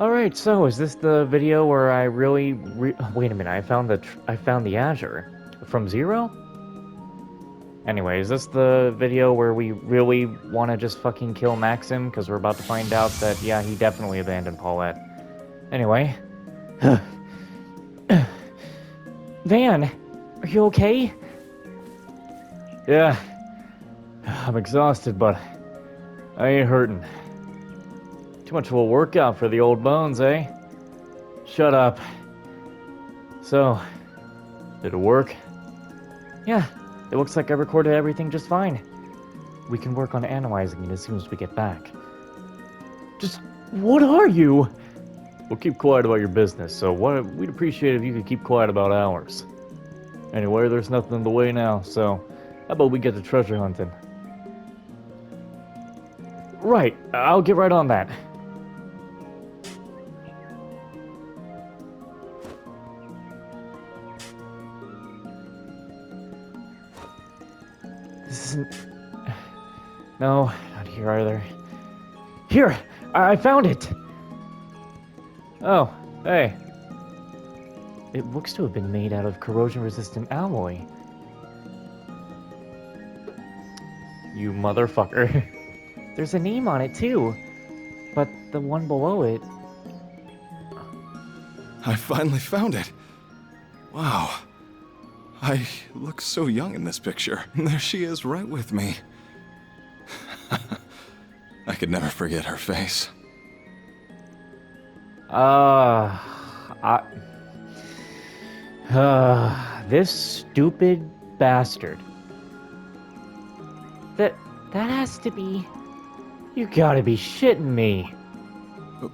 Alright, so is this the video where I really wait a minute, I found the Azure from zero? Anyway, is this the video where we really want to just fucking kill Maxim? Because we're about to find out that, yeah, he definitely abandoned Paulette. Anyway. Van, are you okay? Yeah. I'm exhausted, but I ain't hurting. Too much of a workout for the old bones, eh? Shut up. So, did it work? Yeah, it looks like I recorded everything just fine. We can work on analyzing it as soon as we get back. Just, what are you? We'll keep quiet about your business, so we'd appreciate if you could keep quiet about ours. Anyway, there's nothing in the way now, so how about we get to treasure hunting? Right, I'll get right on that. This isn't... No, not here either. Here! I found it! Oh, hey. It looks to have been made out of corrosion-resistant alloy. You motherfucker. There's a name on it, too. But the one below it... I finally found it. Wow. I look so young in this picture. There she is right with me. I could never forget her face. This stupid bastard. That has to be... You gotta be shitting me.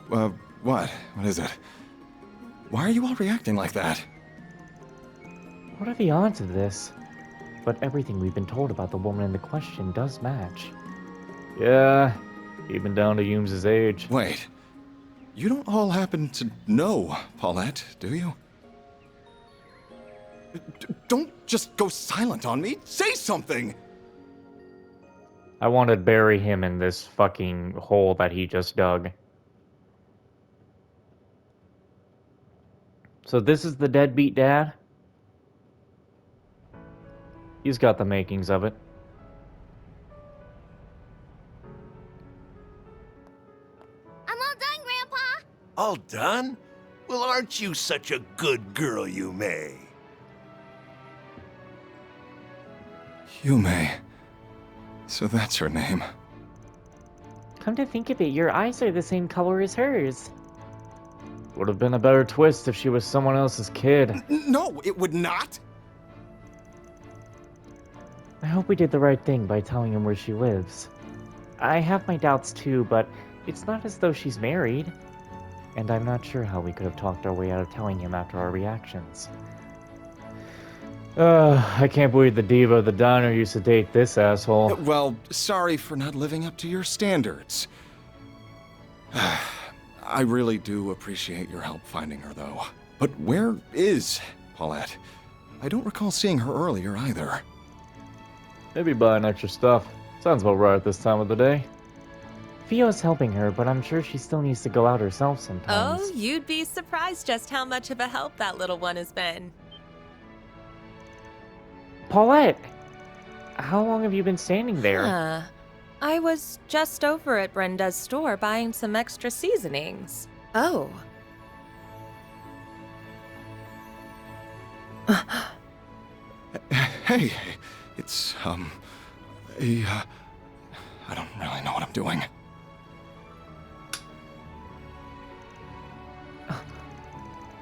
What? What is it? Why are you all reacting like that? What are the odds of this? But everything we've been told about the woman in the question does match. Yeah, even down to Humes' age. Wait. You don't all happen to know Paulette, do you? Don't just go silent on me. Say something! I want to bury him in this fucking hole that he just dug. So this is the deadbeat dad? He's got the makings of it. I'm all done, Grandpa! All done? Well, aren't you such a good girl, Yume? Yume. So that's her name. Come to think of it, your eyes are the same color as hers. Would have been a better twist if she was someone else's kid. No, it would not! I hope we did the right thing by telling him where she lives. I have my doubts too, but it's not as though she's married. And I'm not sure how we could have talked our way out of telling him after our reactions. I can't believe the diva of the diner used to date this asshole. Well, sorry for not living up to your standards. I really do appreciate your help finding her, though. But where is Paulette? I don't recall seeing her earlier, either. Maybe buying extra stuff. Sounds about right at this time of the day. Fio's helping her, but I'm sure she still needs to go out herself sometimes. Oh, you'd be surprised just how much of a help that little one has been. Paulette! How long have you been standing there? I was just over at Brenda's store buying some extra seasonings. Oh. Hey, it's, I don't really know what I'm doing.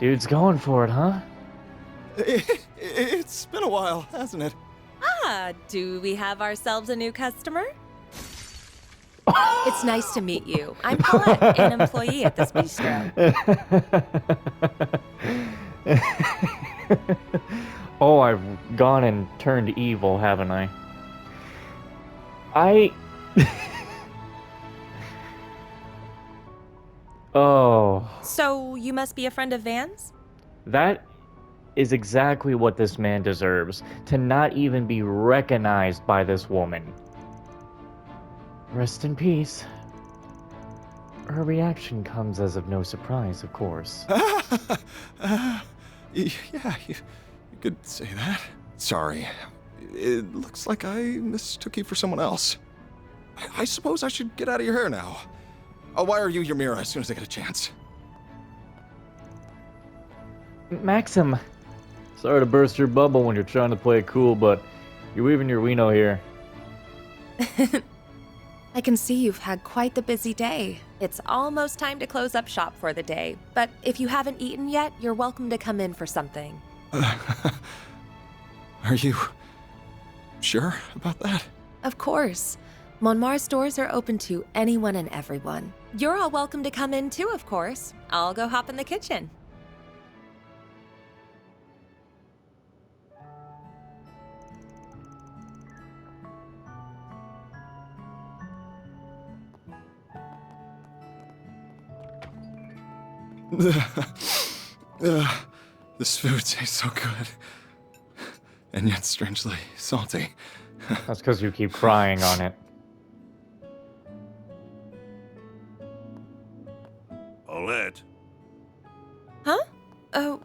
Dude's going for it, huh? It's been a while, hasn't it? Do we have ourselves a new customer? It's nice to meet you. I'm Paulette, an employee at this bistro. Oh, I've gone and turned evil, haven't I? Oh. So, you must be a friend of Van's? That is exactly what this man deserves. To not even be recognized by this woman. Rest in peace. Her reaction comes as of no surprise, of course. Yeah, you could say that. Sorry. It looks like I mistook you for someone else. I suppose I should get out of your hair now. I'll wire you your mirror as soon as I get a chance. Maxim! Sorry to burst your bubble when you're trying to play it cool, but you're weaving your wiener here. I can see you've had quite the busy day. It's almost time to close up shop for the day, but if you haven't eaten yet, you're welcome to come in for something. Are you sure about that? Of course. Monmar's doors are open to anyone and everyone. You're all welcome to come in too, of course. I'll go hop in the kitchen. This food tastes so good. And yet strangely salty. That's because you keep crying on it. Paulette? Huh?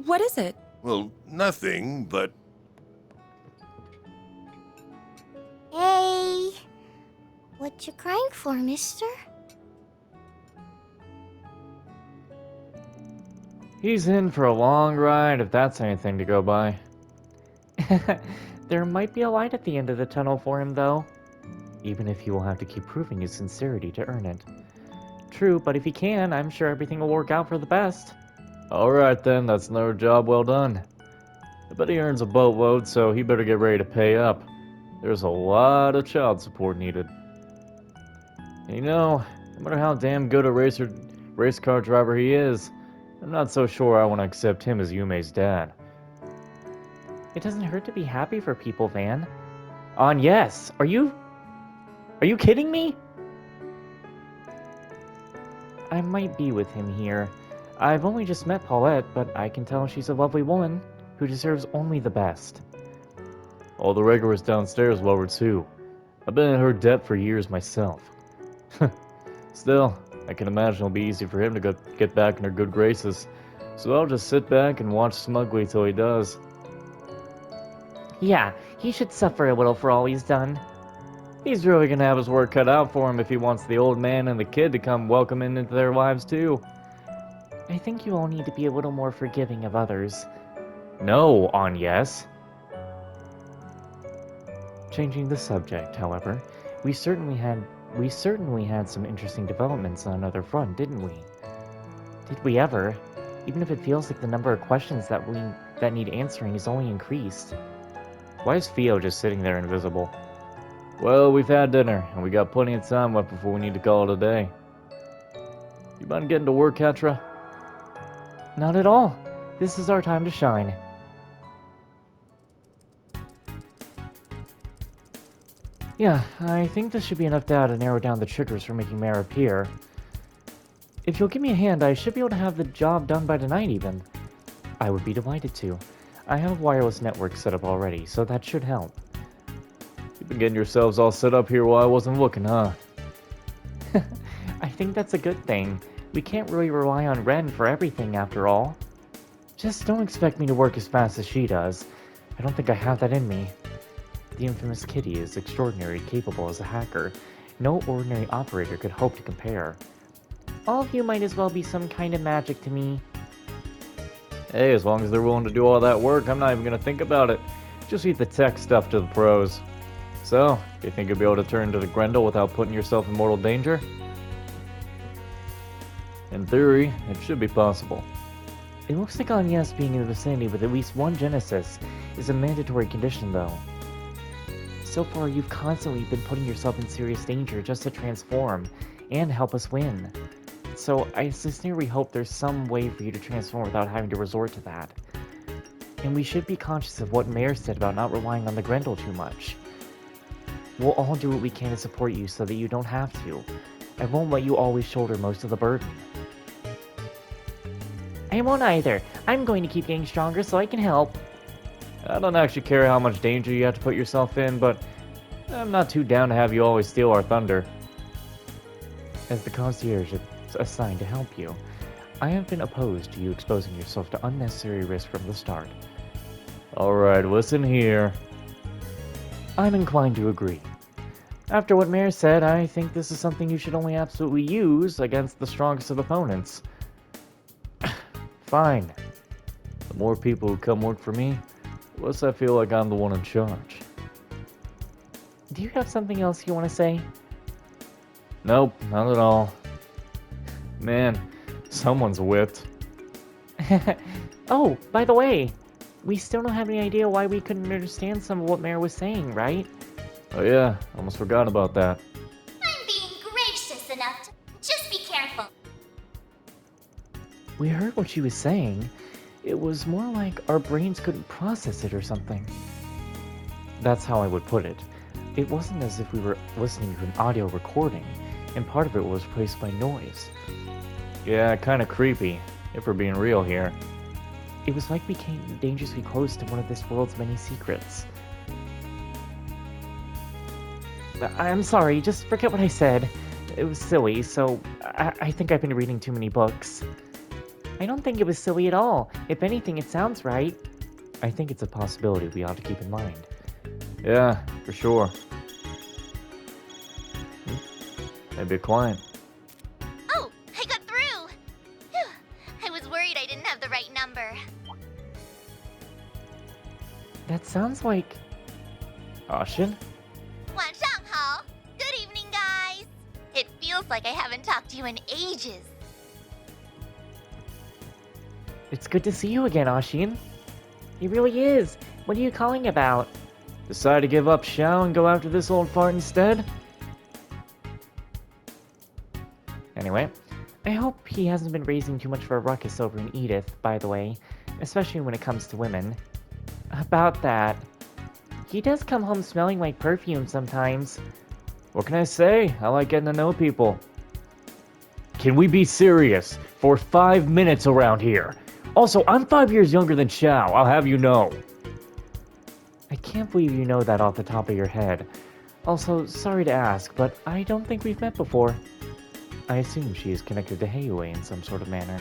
What is it? Well, nothing, but... Hey. What you crying for, mister? He's in for a long ride, if that's anything to go by. There might be a light at the end of the tunnel for him, though. Even if he will have to keep proving his sincerity to earn it. True, but if he can, I'm sure everything will work out for the best. Alright then, that's another job well done. I bet he earns a boatload, so he better get ready to pay up. There's a lot of child support needed. And you know, no matter how damn good a race car driver he is, I'm not so sure I want to accept him as Yume's dad. It doesn't hurt to be happy for people, Van. Yes. Are you kidding me? I might be with him here. I've only just met Paulette, but I can tell she's a lovely woman who deserves only the best. All the regulars downstairs love her too. I've been in her debt for years myself. Still, I can imagine it'll be easy for him to get back in her good graces, so I'll just sit back and watch smugly till he does. Yeah, he should suffer a little for all he's done. He's really gonna have his work cut out for him if he wants the old man and the kid to come welcome him into their lives too. I think you all need to be a little more forgiving of others. No, yes. Changing the subject, however, we certainly had some interesting developments on another front, didn't we? Did we ever? Even if it feels like the number of questions that need answering is only increased. Why is Theo just sitting there invisible? Well, we've had dinner, and we got plenty of time left before we need to call it a day. You mind getting to work, Katra? Not at all. This is our time to shine. Yeah, I think this should be enough data to narrow down the triggers for making Mare appear. If you'll give me a hand, I should be able to have the job done by tonight even. I would be delighted to. I have a wireless network set up already, so that should help. You've been getting yourselves all set up here while I wasn't looking, huh? I think that's a good thing. We can't really rely on Ren for everything after all. Just don't expect me to work as fast as she does. I don't think I have that in me. The infamous Kitty is extraordinarily capable as a hacker. No ordinary operator could hope to compare. All of you might as well be some kind of magic to me. Hey, as long as they're willing to do all that work, I'm not even gonna think about it. Just leave the tech stuff to the pros. So, do you think you'll be able to turn to the Grendel without putting yourself in mortal danger? In theory, it should be possible. It looks like Agnes being in the vicinity with at least one Genesis is a mandatory condition, though. So far, you've constantly been putting yourself in serious danger just to transform and help us win. So I sincerely hope there's some way for you to transform without having to resort to that. And we should be conscious of what Mare said about not relying on the Grendel too much. We'll all do what we can to support you so that you don't have to. I won't let you always shoulder most of the burden. I won't either. I'm going to keep getting stronger so I can help. I don't actually care how much danger you have to put yourself in, but I'm not too down to have you always steal our thunder. As the concierge assigned to help you. I have been opposed to you exposing yourself to unnecessary risk from the start. Alright, listen here. I'm inclined to agree. After what Mare said, I think this is something you should only absolutely use against the strongest of opponents. Fine. The more people who come work for me, the less I feel like I'm the one in charge. Do you have something else you want to say? Nope, not at all. Man, someone's whipped. Oh, by the way, we still don't have any idea why we couldn't understand some of what Mare was saying, right? Oh yeah, almost forgot about that. I'm being gracious enough to... Just be careful. We heard what she was saying. It was more like our brains couldn't process it or something. That's how I would put it. It wasn't as if we were listening to an audio recording, and part of it was replaced by noise. Yeah, kinda creepy, if we're being real here. It was like we came dangerously close to one of this world's many secrets. I'm sorry, just forget what I said. It was silly, so I think I've been reading too many books. I don't think it was silly at all. If anything, it sounds right. I think it's a possibility we ought to keep in mind. Yeah, for sure. Maybe a client. Oh, I got through! Phew. I was worried I didn't have the right number. That sounds like... Ashin? 晚上好. Good evening, guys. It feels like I haven't talked to you in ages. It's good to see you again, Ashin. It really is. What are you calling about? Decide to give up Xiao and go after this old fart instead? Anyway, I hope he hasn't been raising too much of a ruckus over in Edith, by the way, especially when it comes to women. About that, he does come home smelling like perfume sometimes. What can I say? I like getting to know people. Can we be serious for 5 minutes around here? Also, I'm 5 years younger than Xiao, I'll have you know. I can't believe you know that off the top of your head. Also, sorry to ask, but I don't think we've met before. I assume she is connected to Heiyue in some sort of manner.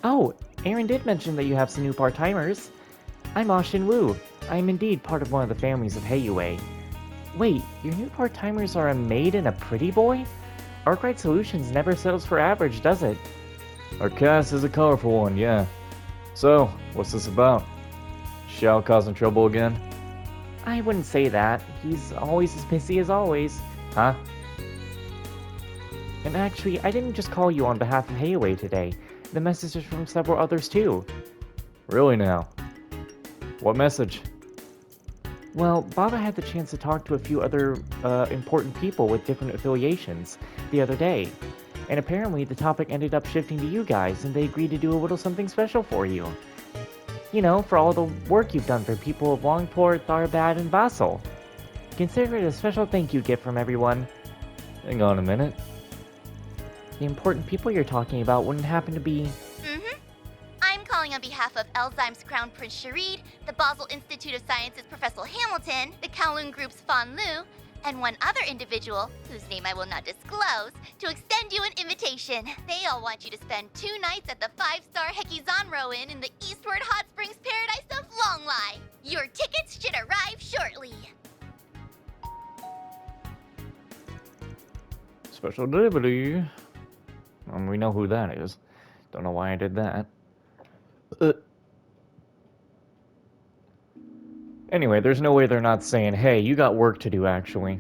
Oh, Aaron did mention that you have some new part-timers. I'm Ashin Wu. I am indeed part of one of the families of Heiyue. Wait, your new part-timers are a maid and a pretty boy? Arkwright Solutions never settles for average, does it? Our cast is a colorful one, yeah. So, what's this about? Xiao causing trouble again? I wouldn't say that. He's always as busy as always. Huh? And actually, I didn't just call you on behalf of Heiyue today. The message is from several others too. Really now? What message? Well, Baba had the chance to talk to a few other important people with different affiliations the other day. And apparently the topic ended up shifting to you guys, and they agreed to do a little something special for you. You know, for all the work you've done for people of Longport, Tharbad, and Basel. Consider it a special thank you gift from everyone. Hang on a minute. The important people you're talking about wouldn't happen to be... I'm calling on behalf of Elzheim's Crown Prince Sharid, the Basel Institute of Sciences Professor Hamilton, the Kowloon Group's Fan Lu, and one other individual, whose name I will not disclose, to extend you an invitation. They all want you to spend 2 nights at the 5-star Hekizanro Inn in the Eastward Hot Springs Paradise of Longlai. Your tickets should arrive shortly. Special delivery. We know who that is. Don't know why I did that. Anyway, there's no way they're not saying, hey, you got work to do, actually.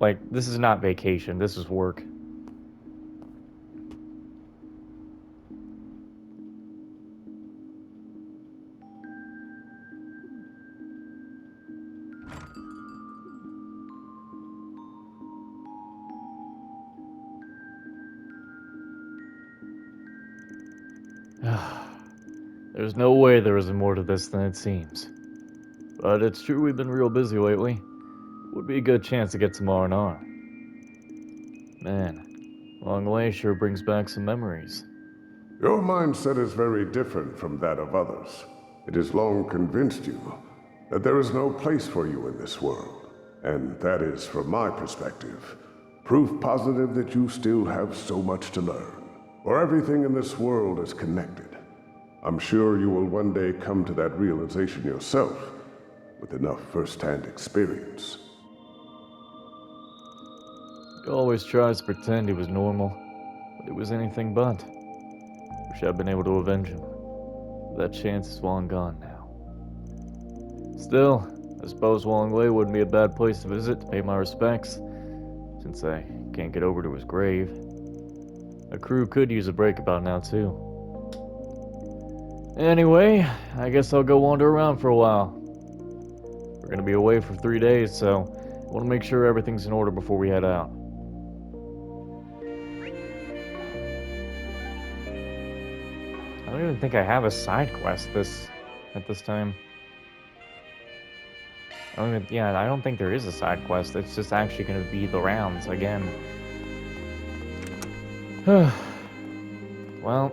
Like, this is not vacation, this is work. There's no way there isn't more to this than it seems. But it's true we've been real busy lately. Would be a good chance to get some R&R. Man, Long Way sure brings back some memories. Your mindset is very different from that of others. It has long convinced you that there is no place for you in this world. And that is, from my perspective, Proof positive that you still have so much to learn. For everything in this world is connected. I'm sure you will one day come to that realization yourself, with enough first-hand experience. He always tries to pretend he was normal, but he was anything but. Wish I'd been able to avenge him. That chance is long gone now. Still, I suppose Wonglei wouldn't be a bad place to visit to pay my respects, since I can't get over to his grave. A crew could use a break about now, too. Anyway, I guess I'll go wander around for a while. We're gonna be away for 3 days, so I want to make sure everything's in order before we head out. I don't even think I have a side quest at this time. I don't think there is a side quest. It's just actually going to be the rounds again. Well,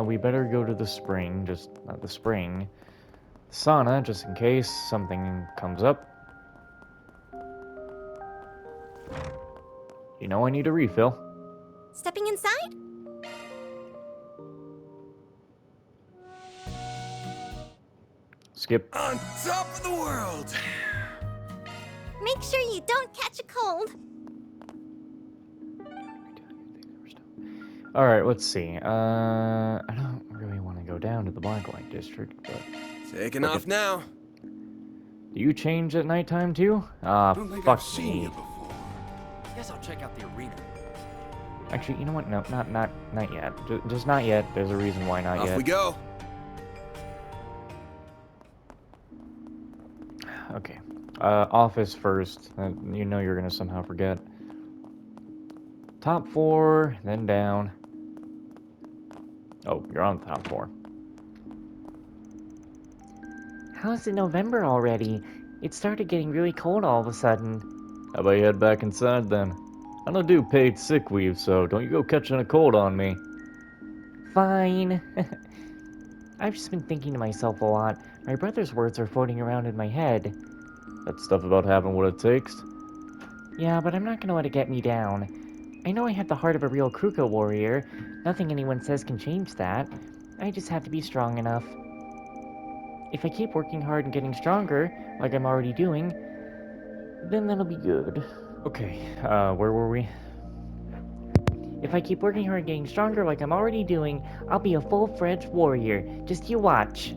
we better go to the spring, not the spring. Sauna, just in case something comes up. You know I need a refill. Stepping inside? Skip. On top of the world! Make sure you don't catch a cold. Alright, let's see. I don't really want to go down to the Blacklight District, but... Taking off now. Do you change at nighttime too? Don't think Fuck I've seen me. you before. Guess I'll check out the arena. Actually, you know what? No, not yet. Just not yet. There's a reason why not yet. Off we go. Okay. Office first. You know you're gonna somehow forget. Top floor, then down. Oh, you're on the top floor. How's it November already? It started getting really cold all of a sudden. How about you head back inside then? I don't do paid sick leave, so don't you go catching a cold on me. Fine. I've just been thinking to myself a lot. My brother's words are floating around in my head. That stuff about having what it takes? Yeah, but I'm not gonna let it get me down. I know I have the heart of a real Kruko warrior. Nothing anyone says can change that. I just have to be strong enough. If I keep working hard and getting stronger, like I'm already doing, then that'll be good. Okay, where were we? If I keep working hard and getting stronger like I'm already doing, I'll be a full-fledged warrior. Just you watch.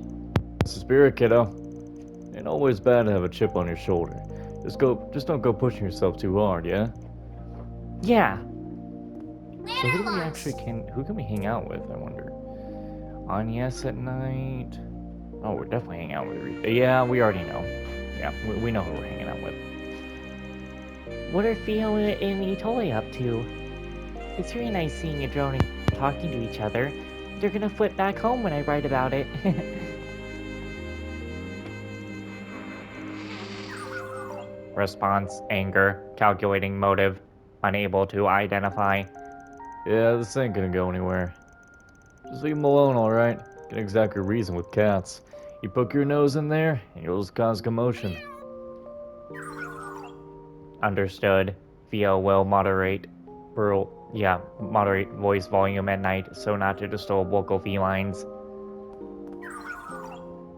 It's the spirit, kiddo. Ain't always bad to have a chip on your shoulder. Just don't go pushing yourself too hard, yeah? Yeah. So who can we hang out with, I wonder? Agnes at night? Oh, we're definitely hanging out with Rita. Yeah, we already know. Yeah, we know who we're hanging out with. What are Theo and Itoi up to? It's really nice seeing a drone and talking to each other. They're gonna flip back home when I write about it. Response, anger, calculating motive, unable to identify. Yeah, this ain't gonna go anywhere. Just leave him alone, alright? Can exactly reason with cats. You poke your nose in there, and you'll just cause commotion. Understood. Theo will moderate voice volume at night so not to disturb local felines.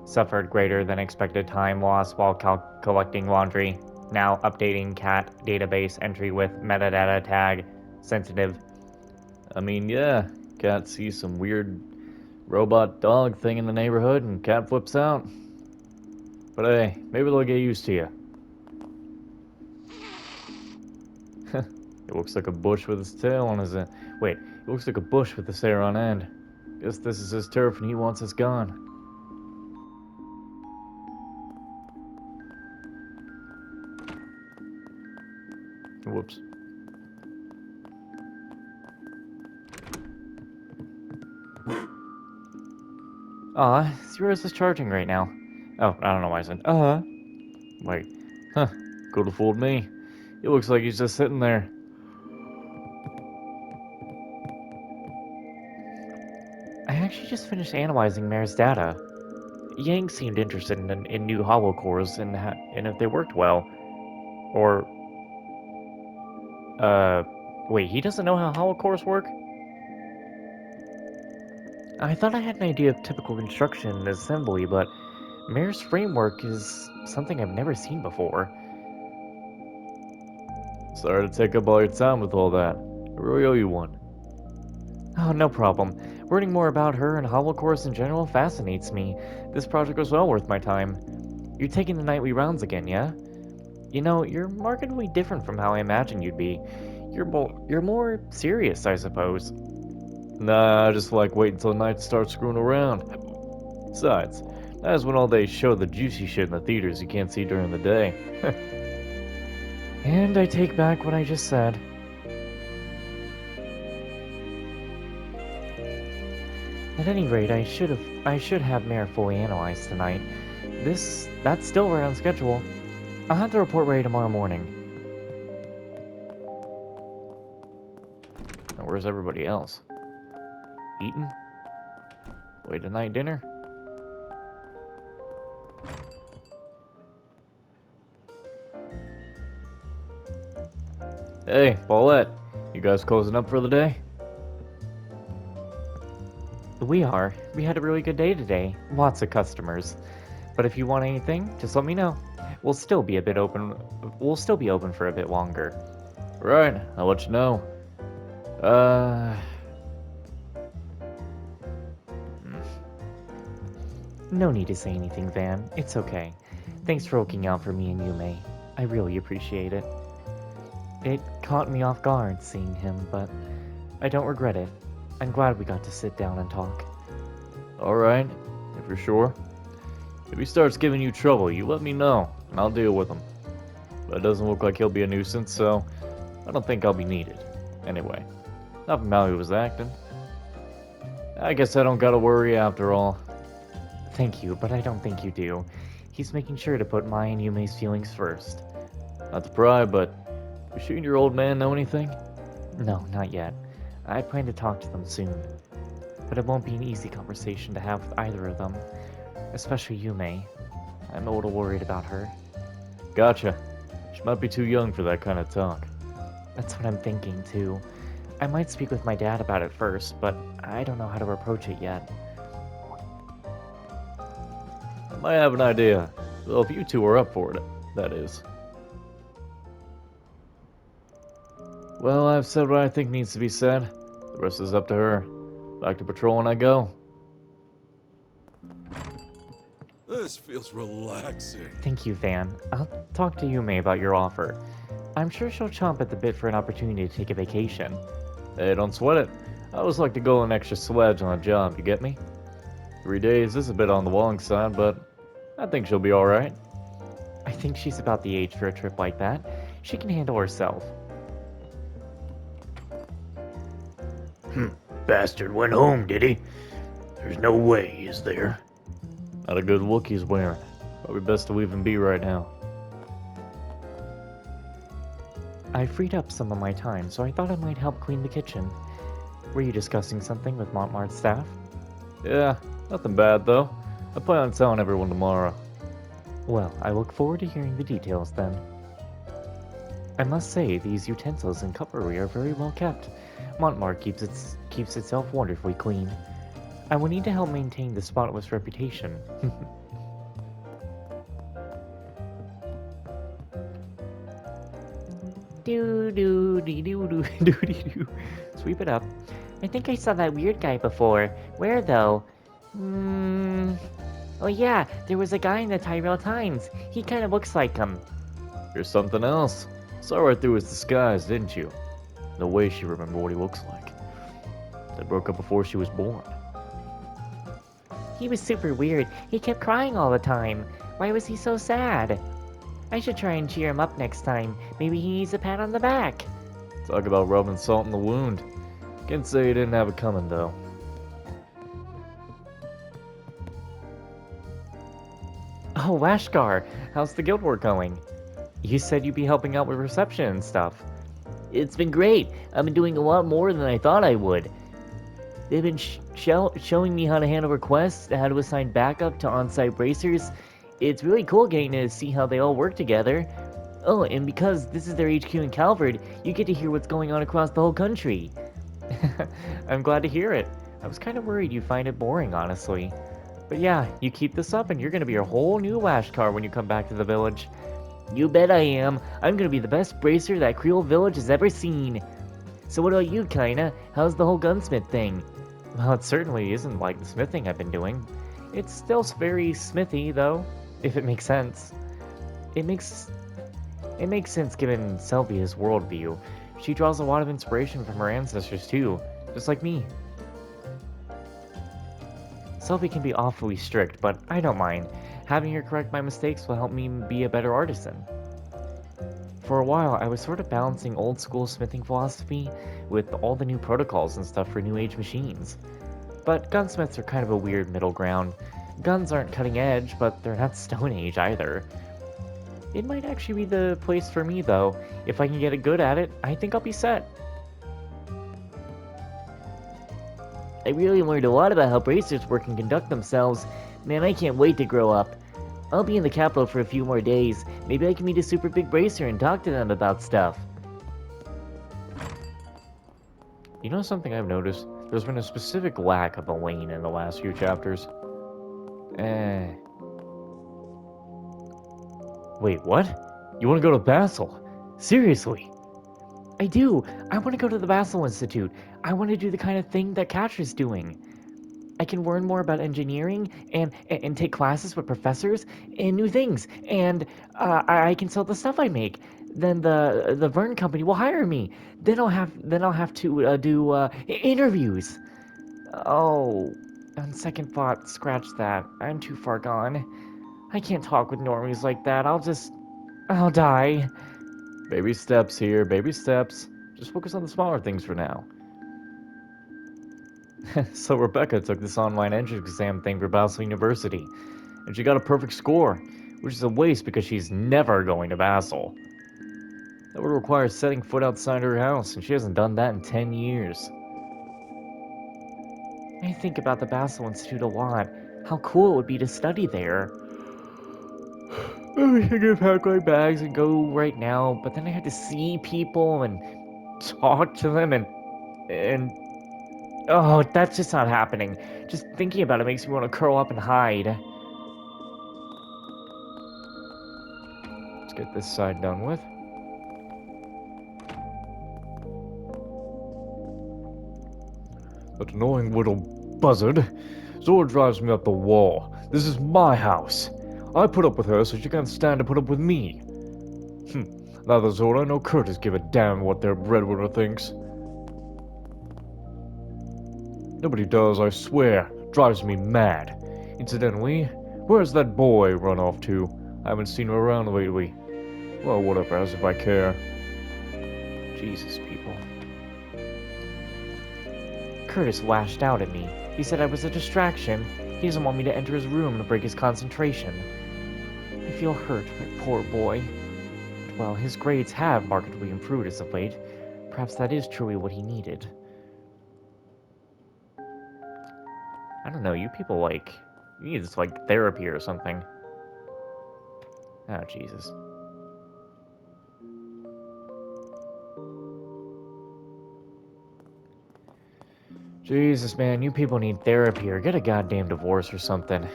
Suffered greater than expected time loss while collecting laundry. Now updating cat database entry with metadata tag. Sensitive. I mean, yeah, cat sees some weird robot dog thing in the neighborhood and cat flips out. But hey, maybe they'll get used to you. It looks like a bush with his tail on his end. Wait, it looks like a bush with his hair on end. Guess this is his turf and he wants us gone. Whoops. Zero's is charging right now. Oh, I don't know why I said, Wait, could have fooled me. It looks like he's just sitting there. I actually just finished analyzing Mare's data. Yang seemed interested in new hollow cores and if they worked well. Or Wait, he doesn't know how hollow cores work? I thought I had an idea of typical construction and assembly, but Mare's framework is something I've never seen before. Sorry to take up all your time with all that. I really owe you one. Oh, no problem. Learning more about her and hollow cores in general fascinates me. This project was well worth my time. You're taking the nightly rounds again, yeah? You know, you're markedly different from how I imagined you'd be. You're more serious, I suppose. Nah, I just like wait until night starts screwing around. Besides, that is when all they show the juicy shit in the theaters you can't see during the day. And I take back what I just said. At any rate, I should have Mare fully analyzed tonight. That's still right on schedule. I'll have the report ready tomorrow morning. Now, where's everybody else? Eating? Late at night dinner? Hey, Paulette, you guys closing up for the day? We are. We had a really good day today. Lots of customers. But if you want anything, just let me know. We'll still be open for a bit longer. Right, I'll let you know. No need to say anything, Van. It's okay. Thanks for looking out for me and Yume. I really appreciate it. It caught me off guard seeing him, but I don't regret it. I'm glad we got to sit down and talk. Alright, if you're sure. If he starts giving you trouble, you let me know, and I'll deal with him. But it doesn't look like he'll be a nuisance, so I don't think I'll be needed. Anyway, not from how he was acting. I guess I don't gotta worry after all. Thank you, but I don't think you do. He's making sure to put my and Yume's feelings first. Not to pry, but does she and your old man know anything? No, not yet. I plan to talk to them soon. But it won't be an easy conversation to have with either of them. Especially Yume. I'm a little worried about her. Gotcha. She might be too young for that kind of talk. That's what I'm thinking, too. I might speak with my dad about it first, but I don't know how to approach it yet. I might have an idea. Well, if you two are up for it, that is. Well, I've said what I think needs to be said. The rest is up to her. Back to patrol when I go. This feels relaxing. Thank you, Van. I'll talk to Yume about your offer. I'm sure she'll chomp at the bit for an opportunity to take a vacation. Hey, don't sweat it. I always like to go an extra sledge on a job, you get me? 3 days is a bit on the long side, but I think she'll be alright. I think she's about the age for a trip like that. She can handle herself. Bastard went home, did he? There's no way, is there? Not a good look he's wearing. Probably best to leave him be right now. I freed up some of my time, so I thought I might help clean the kitchen. Were you discussing something with Montmart's staff? Yeah, nothing bad though. I plan on telling everyone tomorrow. Well, I look forward to hearing the details then. I must say, these utensils and cutlery are very well kept. Montmart keeps itself wonderfully clean. I will need to help maintain the spotless reputation. Do. Sweep it up. I think I saw that weird guy before. Where though? Oh yeah, there was a guy in the Tyrell Times. He kind of looks like him. Here's something else. Saw right through his disguise, didn't you? No way she remembered what he looks like. They broke up before she was born. He was super weird. He kept crying all the time. Why was he so sad? I should try and cheer him up next time. Maybe he needs a pat on the back. Talk about rubbing salt in the wound. Can't say he didn't have it coming, though. Oh, Lashkar, how's the guild work going? You said you'd be helping out with reception and stuff. It's been great. I've been doing a lot more than I thought I would. They've been showing me how to handle requests, how to assign backup to on-site bracers. It's really cool getting to see how they all work together. Oh, and because this is their HQ in Calvert, you get to hear what's going on across the whole country. I'm glad to hear it. I was kind of worried you'd find it boring, honestly. But yeah, you keep this up and you're gonna be a whole new Lashkar when you come back to the village. You bet I am. I'm gonna be the best bracer that Creole village has ever seen. So what about you, Kaina? How's the whole gunsmith thing? Well, it certainly isn't like the smithing I've been doing. It's still very smithy, though, if it makes sense. It makes sense given Sylvia's worldview. She draws a lot of inspiration from her ancestors too, just like me. Sylvie can be awfully strict, but I don't mind. Having her correct my mistakes will help me be a better artisan. For a while, I was sort of balancing old school smithing philosophy with all the new protocols and stuff for new age machines. But gunsmiths are kind of a weird middle ground. Guns aren't cutting edge, but they're not stone age either. It might actually be the place for me though. If I can get good at it, I think I'll be set. I really learned a lot about how bracers work and conduct themselves. Man, I can't wait to grow up. I'll be in the capital for a few more days. Maybe I can meet a super big bracer and talk to them about stuff. You know something I've noticed? There's been a specific lack of Elaine in the last few chapters. Wait, what? You want to go to Basel? Seriously? I do. I want to go to the Basel Institute. I want to do the kind of thing that Catra's doing. I can learn more about engineering and take classes with professors and new things. And I can sell the stuff I make. Then the Vern company will hire me. Then I'll have to do interviews. Oh, on second thought, scratch that. I'm too far gone. I can't talk with normies like that. I'll die. Baby steps here, baby steps. Just focus on the smaller things for now. So Rebecca took this online entrance exam thing for Basel University, and she got a perfect score, which is a waste because she's never going to Basel. That would require setting foot outside her house, and she hasn't done that in 10 years. I think about the Basel Institute a lot. How cool it would be to study there. I wish I could pack my bags and go right now, but then I had to see people and talk to them and oh, that's just not happening. Just thinking about it makes me want to curl up and hide. Let's get this side done with. That annoying little buzzard. Zora drives me up the wall. This is my house. I put up with her so she can't stand to put up with me. Neither Zora nor Curtis give a damn what their breadwinner thinks. Nobody does, I swear. Drives me mad. Incidentally, where's that boy run off to? I haven't seen him around lately. Well, whatever, as if I care. Jesus, people. Curtis lashed out at me. He said I was a distraction. He doesn't want me to enter his room and break his concentration. I feel hurt, my poor boy. But while his grades have markedly improved as of late, perhaps that is truly what he needed. I don't know, you people you need this therapy or something. Oh, Jesus. Jesus, man, you people need therapy or get a goddamn divorce or something.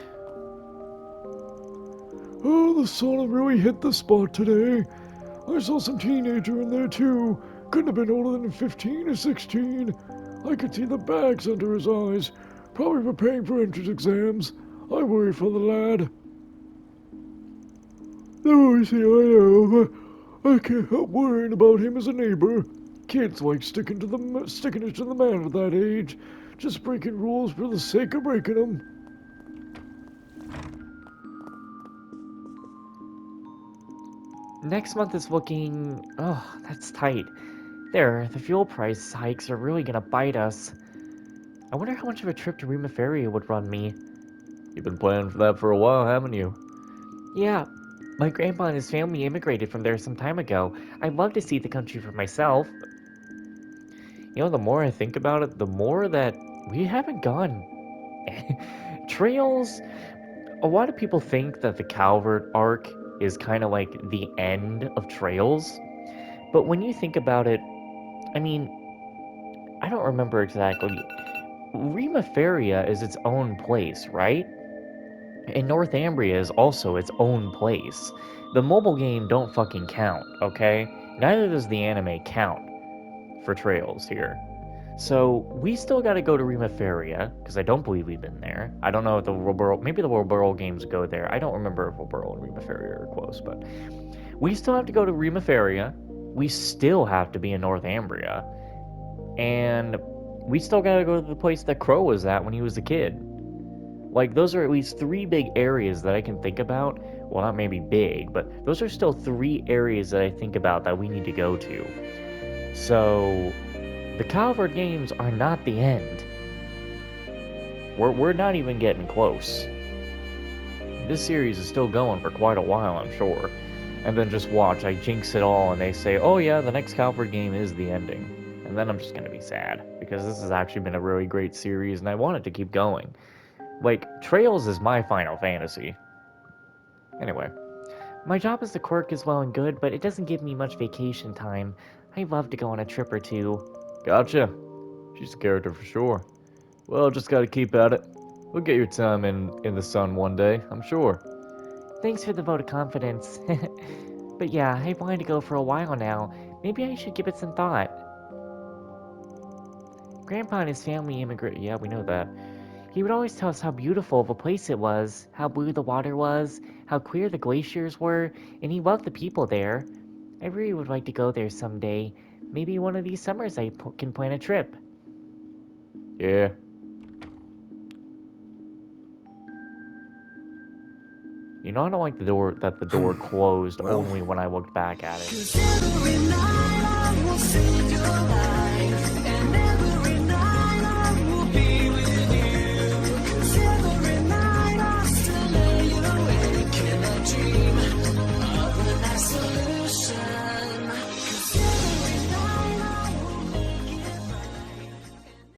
Oh, the sun really hit the spot today. I saw some teenager in there too. Couldn't have been older than 15 or 16. I could see the bags under his eyes. Probably preparing for entrance exams. I worry for the lad. Oh, see, I know. I can't help worrying about him as a neighbor. Kids like sticking it to the man at that age. Just breaking rules for the sake of breaking them. Next month is looking... Oh, that's tight. There, the fuel price hikes are really gonna bite us. I wonder how much of a trip to Rima Ferry would run me. You've been planning for that for a while, haven't you? Yeah. My grandpa and his family immigrated from there some time ago. I'd love to see the country for myself. You know, the more I think about it, the more that we haven't gone. Trails... A lot of people think that the Calvert arc is kind of like the end of Trails. But when you think about it, I mean, I don't remember exactly. Rimaferia is its own place, right? And Northumbria is also its own place. The mobile game don't fucking count, okay? Neither does the anime count for Trails here. So we still got to go to Rimaferia because I don't believe we've been there. I don't know if the World, maybe the World games go there. I don't remember if World and Rimaferia are close, but we still have to go to Rimaferia. We still have to be in Northumbria, and we still got to go to the place that Crow was at when he was a kid. Like, those are at least 3 big areas that I can think about. Well, not maybe big, but those are still 3 areas that I think about that we need to go to. So, the Calvert games are not the end. We're not even getting close. This series is still going for quite a while, I'm sure. And then just watch, I jinx it all and they say, oh yeah, the next Calvert game is the ending. And then I'm just gonna be sad, because this has actually been a really great series and I want it to keep going. Like, Trails is my Final Fantasy. Anyway. My job as the clerk is well and good, but it doesn't give me much vacation time. I'd love to go on a trip or two. Gotcha. She's a character for sure. Well, just gotta keep at it. We'll get your time in the sun one day, I'm sure. Thanks for the vote of confidence. But yeah, I've wanted to go for a while now. Maybe I should give it some thought. Grandpa and his family immigrated. Yeah, we know that. He would always tell us how beautiful of a place it was, how blue the water was, how clear the glaciers were, and he loved the people there. I really would like to go there someday. Maybe one of these summers I can plan a trip. Yeah. You know, I don't like the door closed only when I looked back at it.